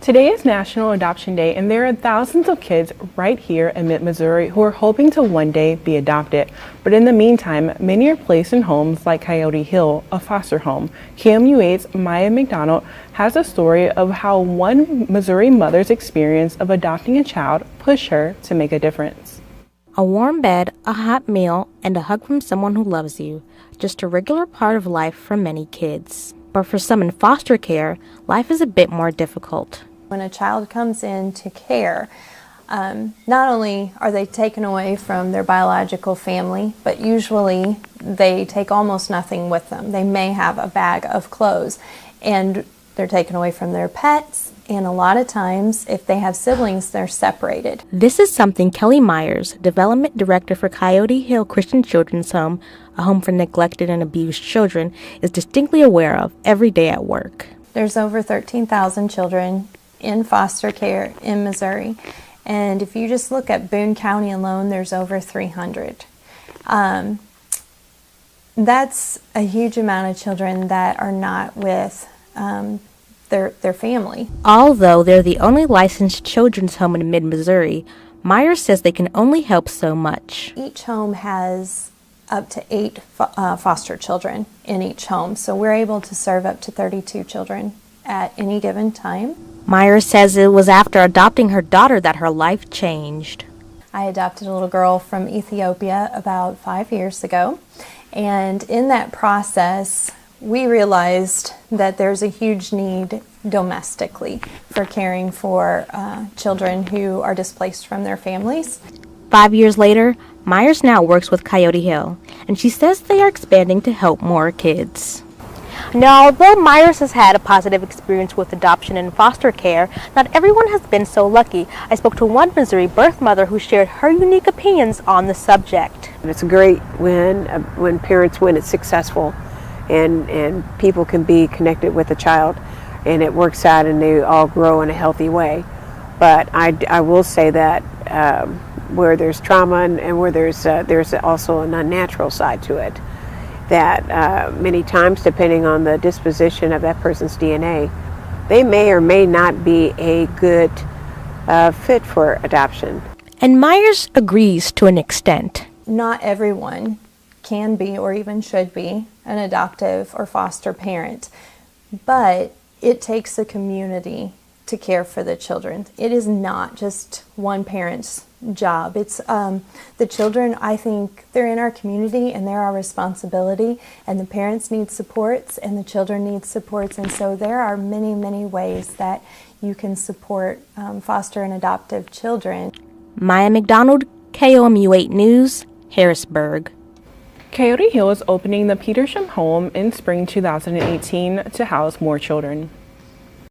Today is National Adoption Day, and there are thousands of kids right here in mid-Missouri who are hoping to one day be adopted. But in the meantime, many are placed in homes like Coyote Hill, a foster home. KMUA's Maya McDonald has a story of how one Missouri mother's experience of adopting a child pushed her to make a difference. A warm bed, a hot meal, and a hug from someone who loves you. Just a regular part of life for many kids. But for some in foster care, life is a bit more difficult. When a child comes into care, not only are they taken away from their biological family, but usually they take almost nothing with them. They may have a bag of clothes, and they're taken away from their pets, and a lot of times, if they have siblings, they're separated. This is something Kelly Myers, Development Director for Coyote Hill Christian Children's Home, a home for neglected and abused children, is distinctly aware of every day at work. There's over 13,000 children in foster care in Missouri, and if you just look at Boone County alone, there's over 300. That's a huge amount of children that are not with their family. Although they're the only licensed children's home in mid-Missouri, Myers says they can only help so much. Each home has up to 8 foster children in each home, so we're able to serve up to 32 children at any given time. Myers says it was after adopting her daughter that her life changed. I adopted a little girl from Ethiopia about 5 years ago, and in that process we realized that there's a huge need domestically for caring for children who are displaced from their families. 5 years later, Myers now works with Coyote Hill, and she says they are expanding to help more kids. Now, although Myers has had a positive experience with adoption and foster care, not everyone has been so lucky. I spoke to one Missouri birth mother who shared her unique opinions on the subject. It's great when parents, when it's successful and people can be connected with a child and it works out and they all grow in a healthy way. But I will say that where there's trauma and where there's also an unnatural side to it, that many times, depending on the disposition of that person's DNA, they may or may not be a good fit for adoption. And Myers agrees to an extent. Not everyone can be or even should be an adoptive or foster parent, but it takes a community to care for the children. It is not just one parent's job. It's the children, I think, they're in our community and they're our responsibility, and the parents need supports and the children need supports, and so there are many, many ways that you can support foster and adoptive children. Maya McDonald, KOMU 8 News, Harrisburg. Coyote Hill is opening the Petersham home in spring 2018 to house more children.